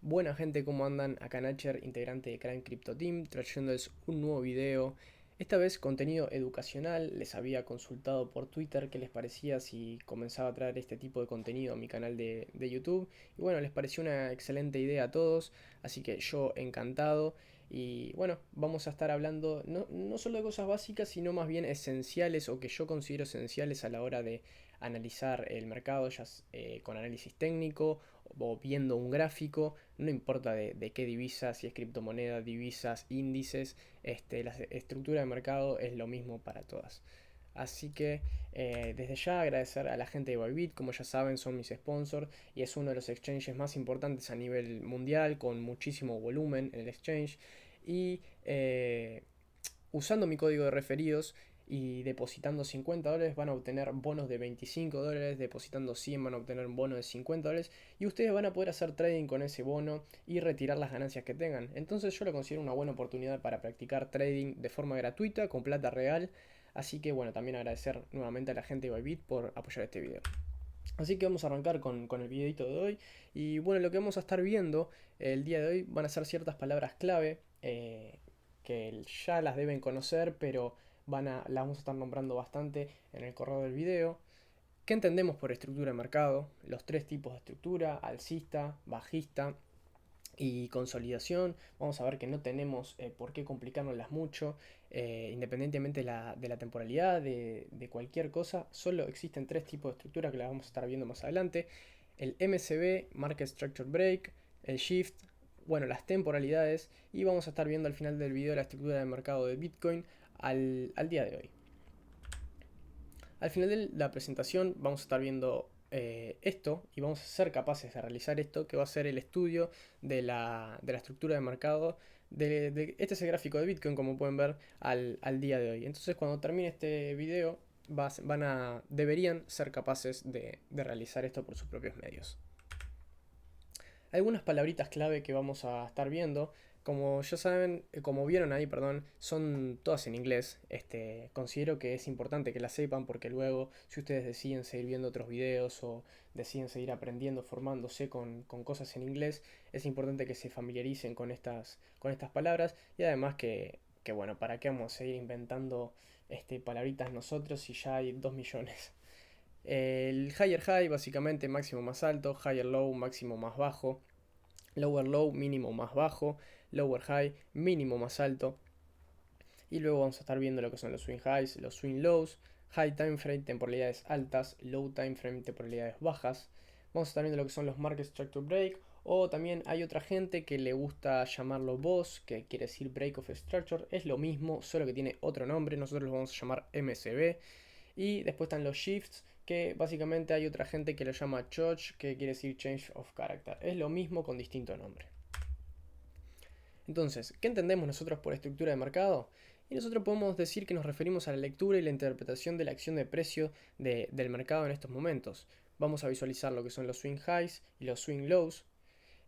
Buena gente, ¿cómo andan? Acá Nacher, integrante de Crime Crypto Team, trayéndoles un nuevo video. Esta vez contenido educacional. Les había consultado por Twitter qué les parecía si comenzaba a traer este tipo de contenido a mi canal de YouTube. Y bueno, les pareció una excelente idea a todos, así que yo encantado. Y bueno, vamos a estar hablando no solo de cosas básicas, sino más bien esenciales o que yo considero esenciales a la hora de analizar el mercado, con análisis técnico o viendo un gráfico, no importa de qué divisa, si es criptomoneda, divisas, índices, la estructura de mercado es lo mismo para todas. Así que desde ya agradecer a la gente de Bybit, como ya saben son mis sponsors y es uno de los exchanges más importantes a nivel mundial con muchísimo volumen en el exchange y usando mi código de referidos y depositando $50 van a obtener bonos de $25, depositando 100 van a obtener un bono de $50 y ustedes van a poder hacer trading con ese bono y retirar las ganancias que tengan. Entonces yo lo considero una buena oportunidad para practicar trading de forma gratuita con plata real. Así que bueno, también agradecer nuevamente a la gente de Bybit por apoyar este video. Así que vamos a arrancar con el videito de hoy. Y bueno, lo que vamos a estar viendo el día de hoy van a ser ciertas palabras clave que ya las deben conocer, pero las vamos a estar nombrando bastante en el correo del video. ¿Qué entendemos por estructura de mercado? Los tres tipos de estructura: alcista, bajista y consolidación. Vamos a ver que no tenemos por qué complicárnoslas mucho, independientemente de la temporalidad, de cualquier cosa. Solo existen tres tipos de estructura que las vamos a estar viendo más adelante: el MSB, Market Structure Break, el Shift, bueno, las temporalidades, y vamos a estar viendo al final del video la estructura de mercado de Bitcoin al día de hoy. Al final de la presentación vamos a estar viendo esto y vamos a ser capaces de realizar esto, que va a ser el estudio de la estructura de mercado. Este es el gráfico de Bitcoin, como pueden ver, al día de hoy. Entonces cuando termine este video deberían ser capaces de realizar esto por sus propios medios. Algunas palabritas clave que vamos a estar viendo, como ya saben, como vieron ahí, perdón, son todas en inglés. Considero que es importante que las sepan porque luego, si ustedes deciden seguir viendo otros videos o deciden seguir aprendiendo, formándose con cosas en inglés, es importante que se familiaricen con estas palabras y además que bueno, ¿para qué vamos a seguir inventando palabritas nosotros si ya hay 2 millones? El higher high, básicamente máximo más alto; higher low, máximo más bajo; lower low, mínimo más bajo; lower high, mínimo más alto. Y luego vamos a estar viendo lo que son los swing highs, los swing lows; high time frame, temporalidades altas; low time frame, temporalidades bajas. Vamos a estar viendo lo que son los market structure break, o también hay otra gente que le gusta llamarlo BOS, que quiere decir break of structure. Es lo mismo, solo que tiene otro nombre. Nosotros lo vamos a llamar MSB. Y después están los shifts, que básicamente hay otra gente que lo llama CHOCH, que quiere decir change of character. Es lo mismo con distinto nombre. Entonces, ¿qué entendemos nosotros por estructura de mercado? Y nosotros podemos decir que nos referimos a la lectura y la interpretación de la acción de precio del mercado en estos momentos. Vamos a visualizar lo que son los swing highs y los swing lows.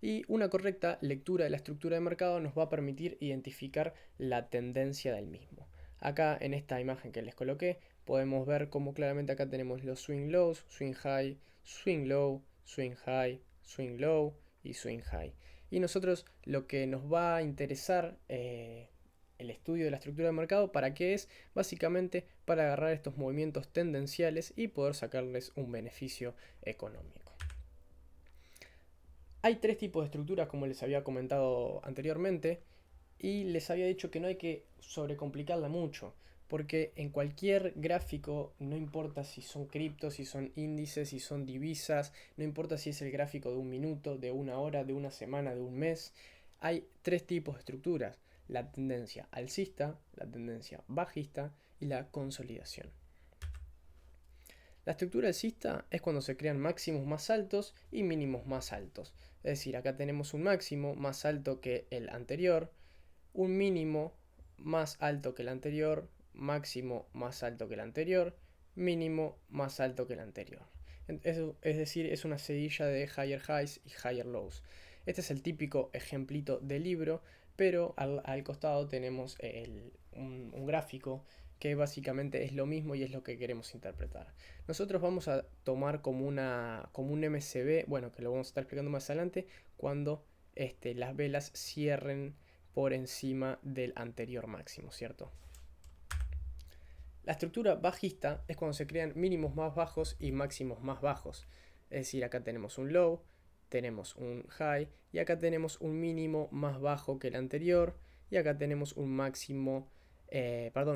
Y una correcta lectura de la estructura de mercado nos va a permitir identificar la tendencia del mismo. Acá en esta imagen que les coloqué podemos ver cómo claramente acá tenemos los swing lows, swing high, swing low, swing high, swing low y swing high. Y nosotros lo que nos va a interesar el estudio de la estructura de mercado, ¿para qué es? Básicamente para agarrar estos movimientos tendenciales y poder sacarles un beneficio económico. Hay tres tipos de estructuras, como les había comentado anteriormente, y les había dicho que no hay que sobrecomplicarla mucho, porque en cualquier gráfico, no importa si son criptos, si son índices, si son divisas, no importa si es el gráfico de un minuto, de una hora, de una semana, de un mes, hay tres tipos de estructuras: la tendencia alcista, la tendencia bajista y la consolidación. La estructura alcista es cuando se crean máximos más altos y mínimos más altos. Es decir, acá tenemos un máximo más alto que el anterior, un mínimo más alto que el anterior, máximo más alto que el anterior, mínimo más alto que el anterior. Es decir, es una seguilla de higher highs y higher lows. Este es el típico ejemplito de libro, pero al costado tenemos un gráfico que básicamente es lo mismo y es lo que queremos interpretar. Nosotros vamos a tomar como un MCB, bueno, que lo vamos a estar explicando más adelante, cuando las velas cierren por encima del anterior máximo, ¿cierto? La estructura bajista es cuando se crean mínimos más bajos y máximos más bajos. Es decir, acá tenemos un low, tenemos un high y acá tenemos un mínimo más bajo que el anterior y acá tenemos un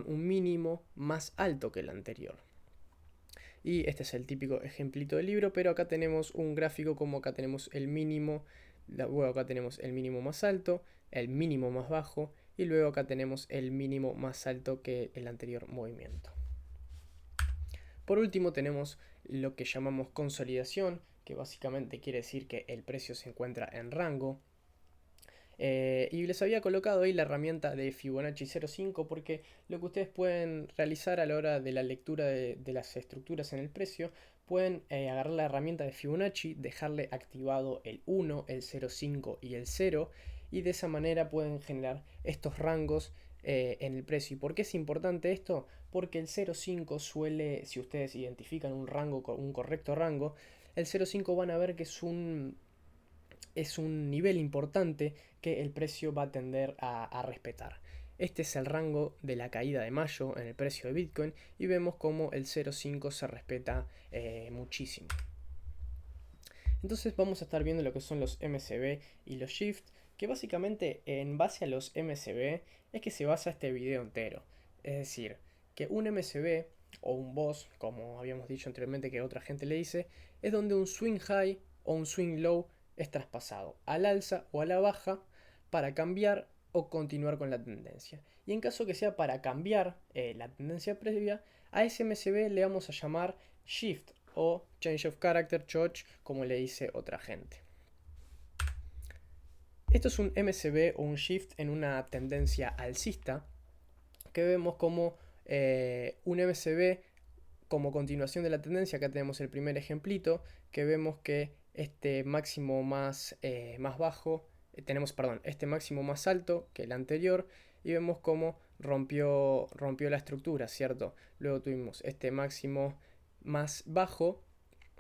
un mínimo más alto que el anterior. Y este es el típico ejemplito del libro, pero acá tenemos un gráfico como acá tenemos el mínimo, luego acá tenemos el mínimo más alto, el mínimo más bajo y luego acá tenemos el mínimo más alto que el anterior movimiento. Por último tenemos lo que llamamos consolidación, que básicamente quiere decir que el precio se encuentra en rango. Y les había colocado ahí la herramienta de Fibonacci 0.5 porque lo que ustedes pueden realizar a la hora de la lectura de las estructuras en el precio, pueden agarrar la herramienta de Fibonacci, dejarle activado el 1, el 0.5 y el 0 y de esa manera pueden generar estos rangos en el precio. ¿Y por qué es importante esto? Porque el 0.5 suele, si ustedes identifican un rango, un correcto rango, el 0.5 van a ver que es un nivel importante que el precio va a tender a respetar. Este es el rango de la caída de mayo en el precio de Bitcoin y vemos como el 0.5 se respeta muchísimo. Entonces vamos a estar viendo lo que son los MCB y los Shift, que básicamente en base a los MCB es que se basa este video entero. Es decir, que un MCB o un boss, como habíamos dicho anteriormente que otra gente le dice, es donde un swing high o un swing low es traspasado al alza o a la baja para cambiar o continuar con la tendencia. Y en caso que sea para cambiar la tendencia previa, a ese MCB le vamos a llamar Shift o Change of Character, CHOCH, como le dice otra gente. Esto es un MCB o un Shift en una tendencia alcista, que vemos como un MCB como continuación de la tendencia. Acá tenemos el primer ejemplito, que vemos que este máximo más bajo, este máximo más alto que el anterior, y vemos cómo rompió la estructura, ¿cierto? Luego tuvimos este máximo más bajo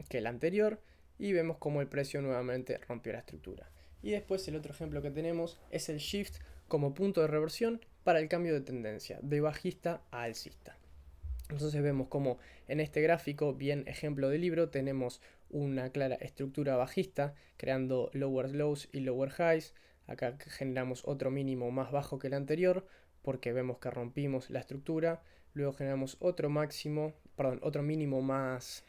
que el anterior y vemos cómo el precio nuevamente rompió la estructura. Y después el otro ejemplo que tenemos es el shift como punto de reversión para el cambio de tendencia de bajista a alcista. Entonces vemos como en este gráfico, bien ejemplo de libro, tenemos una clara estructura bajista creando lower lows y lower highs. Acá generamos otro mínimo más bajo que el anterior porque vemos que rompimos la estructura. Luego generamos otro mínimo más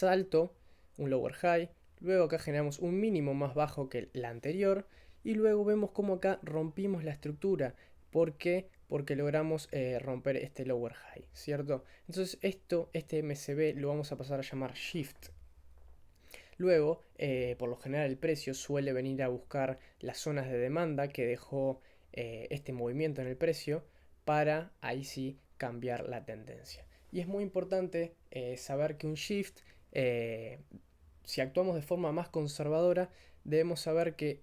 alto, un lower high. Luego acá generamos un mínimo más bajo que el anterior. Y luego vemos como acá rompimos la estructura. ¿Por qué? Porque logramos romper este lower high, ¿cierto? Entonces este MCB lo vamos a pasar a llamar shift. Luego, por lo general el precio suele venir a buscar las zonas de demanda que dejó este movimiento en el precio para ahí sí cambiar la tendencia. Y es muy importante saber que un shift, si actuamos de forma más conservadora, debemos saber que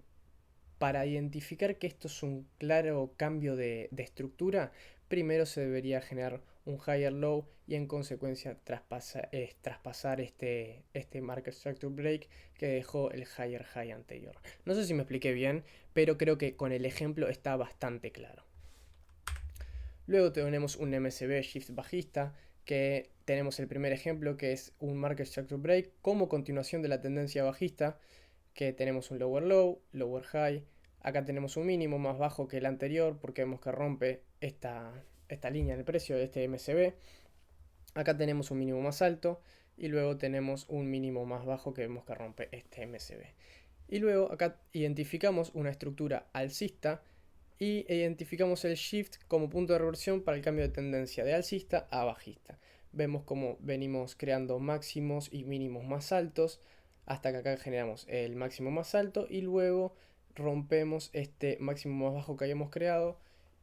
para identificar que esto es un claro cambio de estructura, primero se debería generar un higher low y en consecuencia traspasar este market structure break que dejó el higher high anterior. No sé si me expliqué bien, pero creo que con el ejemplo está bastante claro. Luego tenemos un MCB shift bajista, que tenemos el primer ejemplo que es un market structure break como continuación de la tendencia bajista, que tenemos un lower low, lower high. Acá tenemos un mínimo más bajo que el anterior porque vemos que rompe esta línea del precio de este MCB. Acá tenemos un mínimo más alto y luego tenemos un mínimo más bajo que vemos que rompe este MCB. Y luego acá identificamos una estructura alcista y identificamos el shift como punto de reversión para el cambio de tendencia de alcista a bajista. Vemos cómo venimos creando máximos y mínimos más altos hasta que acá generamos el máximo más alto y luego rompemos este máximo más bajo que habíamos creado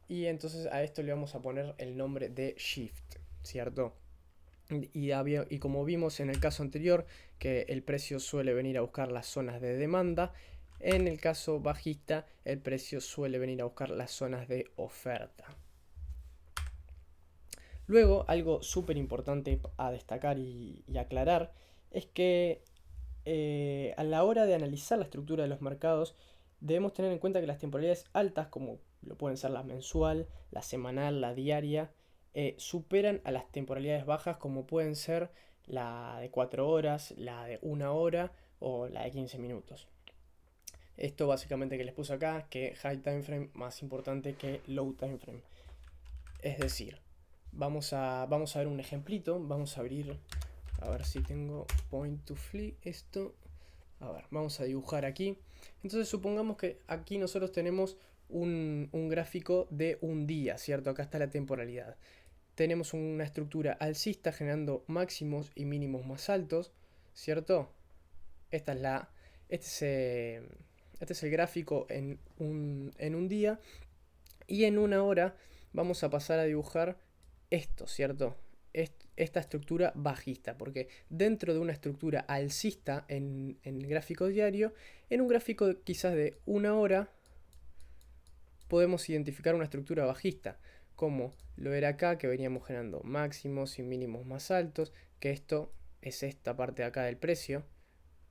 y entonces a esto le vamos a poner el nombre de shift, ¿cierto? Y como vimos en el caso anterior que el precio suele venir a buscar las zonas de demanda, en el caso bajista el precio suele venir a buscar las zonas de oferta. Luego, algo súper importante a destacar y aclarar es que a la hora de analizar la estructura de los mercados, debemos tener en cuenta que las temporalidades altas, como lo pueden ser la mensual, la semanal, la diaria, superan a las temporalidades bajas, como pueden ser la de 4 horas, la de 1 hora o la de 15 minutos. Esto básicamente que les puse acá, que high time frame más importante que low time frame. Es decir, vamos a ver un ejemplito, vamos a abrir, a ver si tengo point to flee esto. A ver, vamos a dibujar aquí. Entonces supongamos que aquí nosotros tenemos un gráfico de un día, ¿cierto? Acá está la temporalidad. Tenemos una estructura alcista generando máximos y mínimos más altos, ¿cierto? Esta es la, este, es, eh, este es el gráfico en un día. Y en 1 hora vamos a pasar a dibujar esto, ¿cierto? Esta estructura bajista, porque dentro de una estructura alcista en el gráfico diario, en un gráfico quizás de 1 hora, podemos identificar una estructura bajista, como lo era acá, que veníamos generando máximos y mínimos más altos, que esto es esta parte de acá del precio,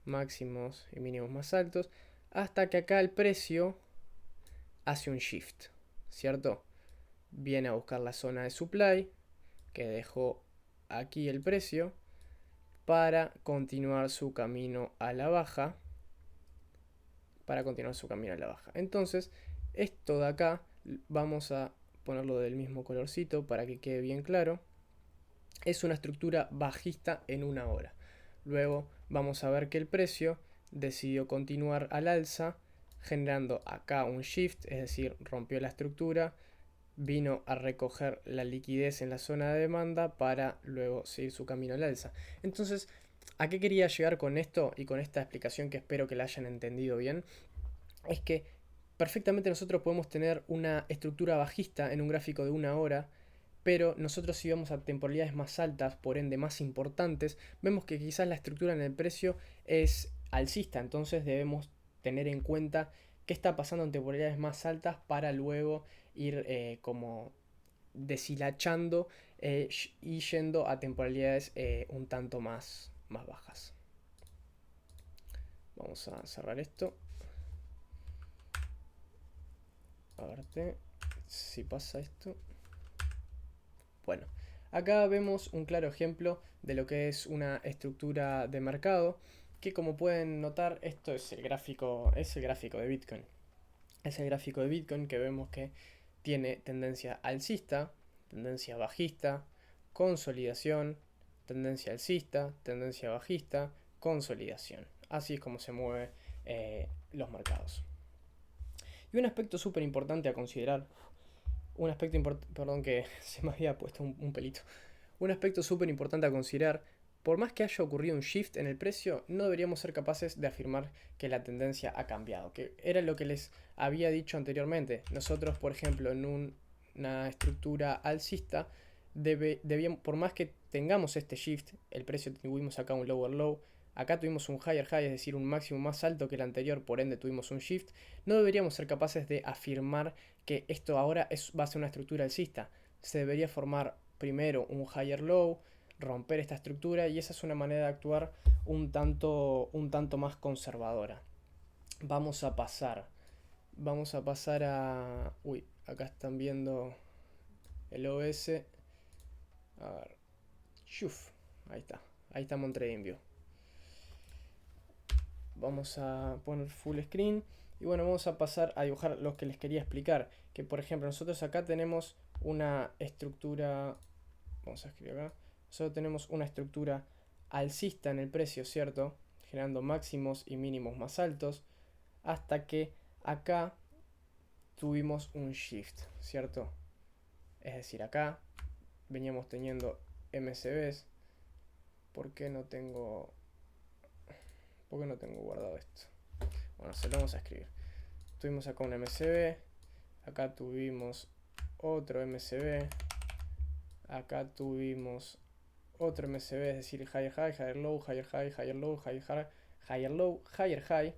máximos y mínimos más altos, hasta que acá el precio hace un shift, ¿cierto? Viene a buscar la zona de supply, que dejó aquí el precio, para continuar su camino a la baja. Entonces, esto de acá vamos a ponerlo del mismo colorcito para que quede bien claro. Es una estructura bajista en 1 hora. Luego vamos a ver que el precio decidió continuar al alza, generando acá un shift, es decir, rompió la estructura, vino a recoger la liquidez en la zona de demanda para luego seguir su camino al alza. Entonces, ¿a qué quería llegar con esto y con esta explicación que espero que la hayan entendido bien? Es que perfectamente nosotros podemos tener una estructura bajista en un gráfico de 1 hora, pero nosotros si vamos a temporalidades más altas, por ende más importantes, vemos que quizás la estructura en el precio es alcista, entonces debemos tener en cuenta qué está pasando en temporalidades más altas para luego ir como deshilachando y yendo a temporalidades un tanto más bajas. Vamos a cerrar esto. A ver si pasa esto. Bueno, acá vemos un claro ejemplo de lo que es una estructura de mercado, que como pueden notar, esto es el gráfico de Bitcoin. Es el gráfico de Bitcoin que vemos que tiene tendencia alcista, tendencia bajista, consolidación, tendencia alcista, tendencia bajista, consolidación. Así es como se mueven los mercados. Y un aspecto súper importante a considerar, perdón que se me había puesto un pelito, un aspecto súper importante a considerar, por más que haya ocurrido un shift en el precio, no deberíamos ser capaces de afirmar que la tendencia ha cambiado, que era lo que les había dicho anteriormente. Nosotros, por ejemplo, en una estructura alcista, por más que tengamos este shift, el precio tuvimos acá un lower low, acá tuvimos un higher high, es decir, un máximo más alto que el anterior, por ende tuvimos un shift, no deberíamos ser capaces de afirmar que esto ahora va a ser una estructura alcista. Se debería formar primero un higher low, romper esta estructura, y esa es una manera de actuar un tanto más conservadora. Vamos a pasar a... Uy, acá están viendo el OS. A ver. Chuf, ahí está TradingView. Vamos a poner full screen. Y bueno, vamos a pasar a dibujar lo que les quería explicar. Que por ejemplo, nosotros acá tenemos una estructura. Vamos a escribir acá. Nosotros tenemos una estructura alcista en el precio, ¿cierto? Generando máximos y mínimos más altos. Hasta que acá tuvimos un shift, ¿cierto? Es decir, acá veníamos teniendo MCBs. ¿Por qué no tengo guardado esto? Bueno, se lo vamos a escribir. Tuvimos acá un MCB, acá tuvimos otro MCB, acá tuvimos otro MCB, es decir, higher high, higher low, higher high, higher low, higher low, higher high,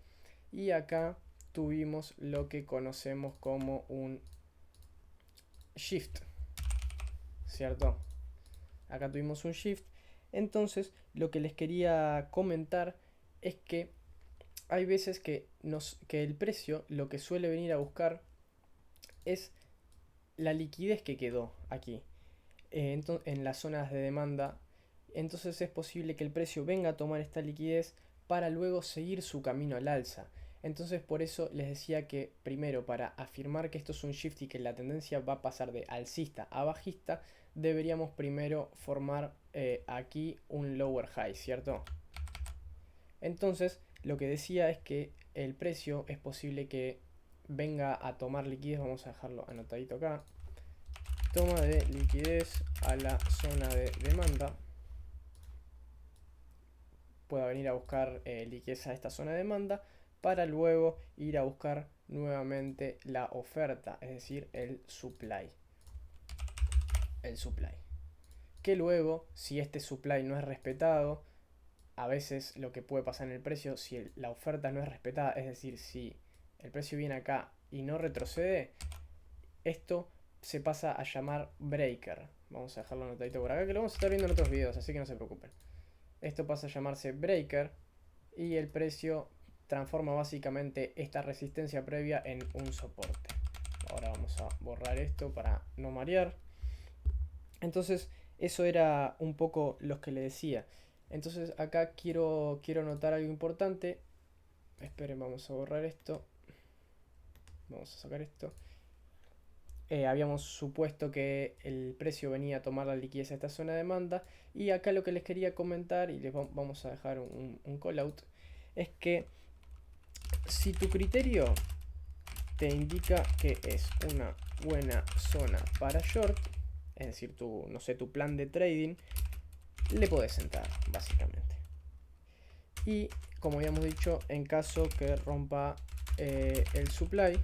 y acá tuvimos lo que conocemos como un shift, ¿cierto? Acá tuvimos un shift. Entonces, lo que les quería comentar es que hay veces que el precio lo que suele venir a buscar es la liquidez que quedó aquí, en las zonas de demanda. Entonces es posible que el precio venga a tomar esta liquidez para luego seguir su camino al alza. Entonces por eso les decía que primero, para afirmar que esto es un shift y que la tendencia va a pasar de alcista a bajista, deberíamos primero formar aquí un lower high, ¿cierto? Entonces lo que decía es que el precio es posible que venga a tomar liquidez. Vamos a dejarlo anotadito acá. Toma de liquidez a la zona de demanda. Pueda venir a buscar liquidez a esta zona de demanda para luego ir a buscar nuevamente la oferta, es decir, el supply. El supply. Que luego, si este supply no es respetado, a veces lo que puede pasar en el precio, si la oferta no es respetada, es decir, si el precio viene acá y no retrocede, esto se pasa a llamar breaker. Vamos a dejarlo anotadito por acá, que lo vamos a estar viendo en otros videos, así que no se preocupen. Esto pasa a llamarse breaker y el precio transforma básicamente esta resistencia previa en un soporte. Ahora vamos a borrar esto para no marear. Entonces eso era un poco lo que le decía. Entonces acá quiero notar algo importante. Esperen, vamos a borrar esto. Vamos a sacar esto. Habíamos supuesto que el precio venía a tomar la liquidez a esta zona de demanda. Y acá lo que les quería comentar, y les vamos a dejar un call out, es que si tu criterio te indica que es una buena zona para short, es decir, no sé, tu plan de trading, le podés entrar, básicamente. Y como habíamos dicho, en caso que rompa el supply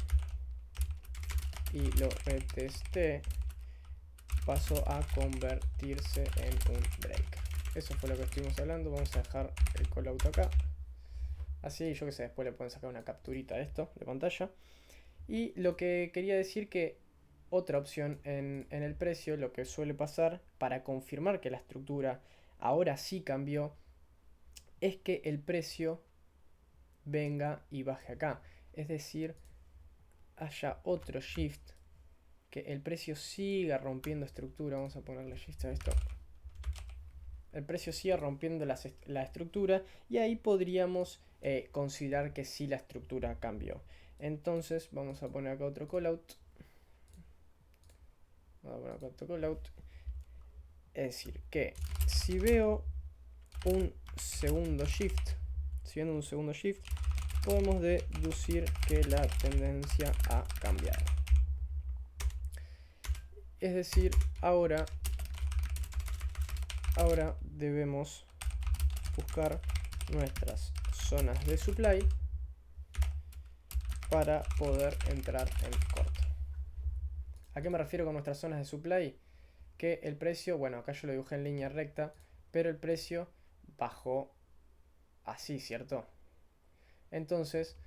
y lo reteste, pasó a convertirse en un break. Eso fue lo que estuvimos hablando. Vamos a dejar el callout acá. Así, yo que sé, después le pueden sacar una capturita de esto, de pantalla. Y lo que quería decir que otra opción en el precio, lo que suele pasar para confirmar que la estructura ahora sí cambió, es que el precio venga y baje acá. Es decir, haya otro shift, que el precio siga rompiendo estructura. Vamos a ponerle shift a esto. El precio siga rompiendo la estructura y ahí podríamos considerar que sí la estructura cambió. Entonces vamos a poner acá otro callout. Vamos a poner acá otro callout. Es decir, que si veo un segundo shift, podemos deducir que la tendencia ha cambiado. Es decir, ahora debemos buscar nuestras zonas de supply para poder entrar en corto. ¿A qué me refiero con nuestras zonas de supply? Que el precio, bueno, acá yo lo dibujé en línea recta, pero el precio bajó así, ¿cierto? Entonces,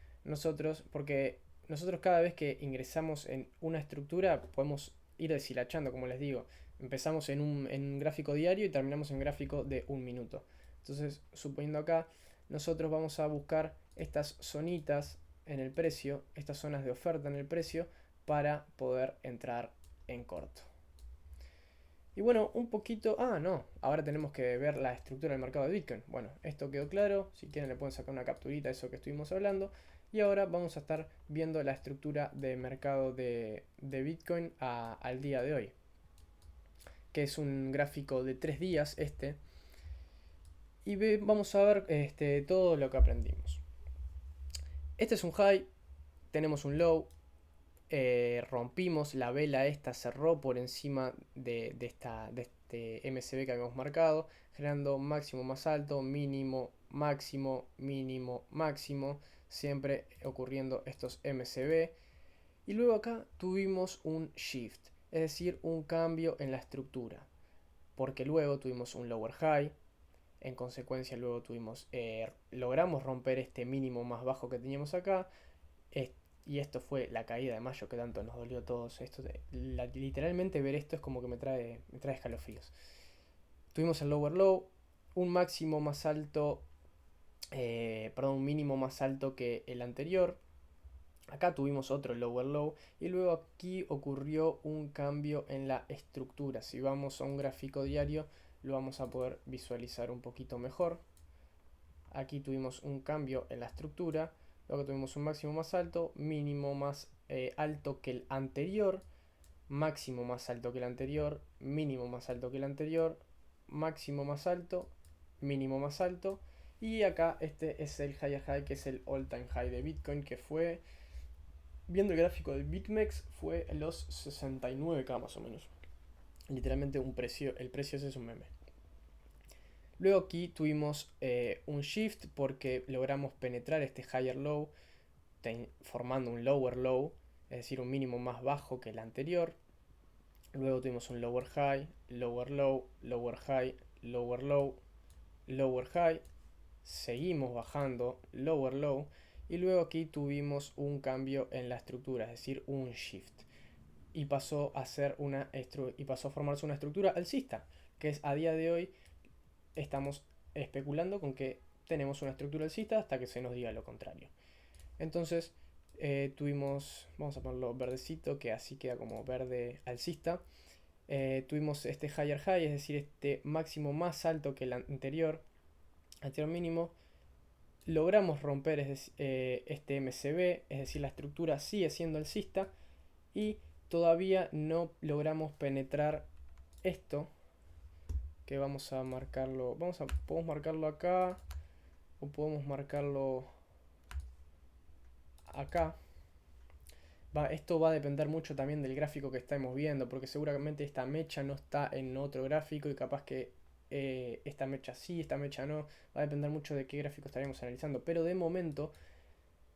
porque nosotros cada vez que ingresamos en una estructura podemos ir deshilachando, como les digo. Empezamos en un gráfico diario y terminamos en un gráfico de un minuto. Entonces, suponiendo acá, nosotros vamos a buscar estas zonitas en el precio, estas zonas de oferta en el precio, para poder entrar en corto. Y bueno, un poquito... Ah, no, ahora tenemos que ver la estructura del mercado de Bitcoin. Bueno, esto quedó claro, si quieren le pueden sacar una capturita de eso que estuvimos hablando. Y ahora vamos a estar viendo la estructura de mercado de Bitcoin al día de hoy, que es un gráfico de 3 días este. Y vamos a ver todo lo que aprendimos. Este es un high, tenemos un low, rompimos la vela esta, cerró por encima de este MCB que habíamos marcado, generando máximo más alto, mínimo, máximo, mínimo, máximo, siempre ocurriendo estos MCB. Y luego acá tuvimos un shift, es decir, un cambio en la estructura, porque luego tuvimos un lower high, en consecuencia luego logramos romper este mínimo más bajo que teníamos acá, y esto fue la caída de mayo que tanto nos dolió a todos. Literalmente ver esto es como que me trae escalofríos. Tuvimos el lower low, un máximo más alto perdón, un mínimo más alto que el anterior. Acá tuvimos otro lower low y luego aquí ocurrió un cambio en la estructura. Si vamos a un gráfico diario lo vamos a poder visualizar un poquito mejor. Aquí tuvimos un cambio en la estructura, luego tuvimos un máximo más alto, mínimo más alto que el anterior, máximo más alto que el anterior, mínimo más alto que el anterior, máximo más alto, mínimo más alto. Y acá este es el higher high, que es el all time high de Bitcoin, que fue, viendo el gráfico de BitMEX, fue en los 69K más o menos. Literalmente un precio, el precio ese es un meme. Luego aquí tuvimos un shift porque logramos penetrar este higher low formando un lower low, es decir, un mínimo más bajo que el anterior. Luego tuvimos un lower high, lower low, lower high, lower low, lower high. Seguimos bajando, lower low. Y luego aquí tuvimos un cambio en la estructura, es decir, un shift. Y pasó a formarse una estructura alcista, que es a día de hoy estamos especulando con que tenemos una estructura alcista hasta que se nos diga lo contrario. Entonces vamos a ponerlo verdecito, que así queda como verde alcista. Tuvimos este higher high, es decir, este máximo más alto que el anterior mínimo. Logramos romper este MCB, es decir, la estructura sigue siendo alcista y todavía no logramos penetrar esto, que vamos a marcarlo, podemos marcarlo acá o podemos marcarlo acá. Esto va a depender mucho también del gráfico que estemos viendo, porque seguramente esta mecha no está en otro gráfico y capaz que esta mecha sí, esta mecha no. Va a depender mucho de qué gráfico estaremos analizando, pero de momento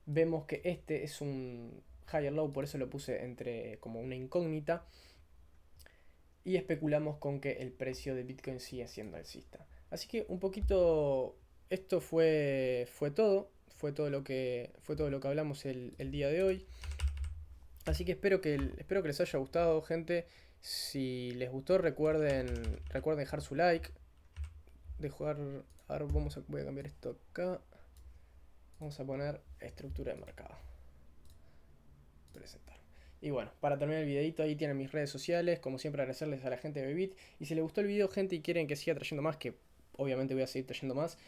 vemos que este es un higher low, por eso lo puse entre como una incógnita, y especulamos con que el precio de Bitcoin sigue siendo alcista. Así que un poquito esto fue todo, fue todo lo que hablamos el día de hoy. Así que espero que les haya gustado, gente. Si les gustó, recuerden dejar su like. Ahora voy a cambiar esto acá. Vamos a poner estructura de mercado. Presentar. Y bueno, para terminar el videito, ahí tienen mis redes sociales. Como siempre, agradecerles a la gente de Bybit. Y si les gustó el video, gente, y quieren que siga trayendo más, que obviamente voy a seguir trayendo más,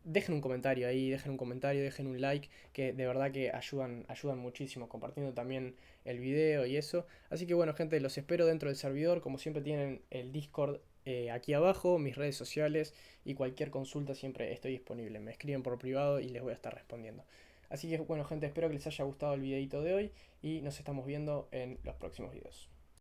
dejen un comentario ahí, dejen un like, que de verdad que ayudan muchísimo, compartiendo también el video y eso. Así que bueno, gente, los espero dentro del servidor. Como siempre, tienen el Discord aquí abajo, mis redes sociales, y cualquier consulta siempre estoy disponible. Me escriben por privado y les voy a estar respondiendo. Así que bueno, gente, espero que les haya gustado el videito de hoy y nos estamos viendo en los próximos videos.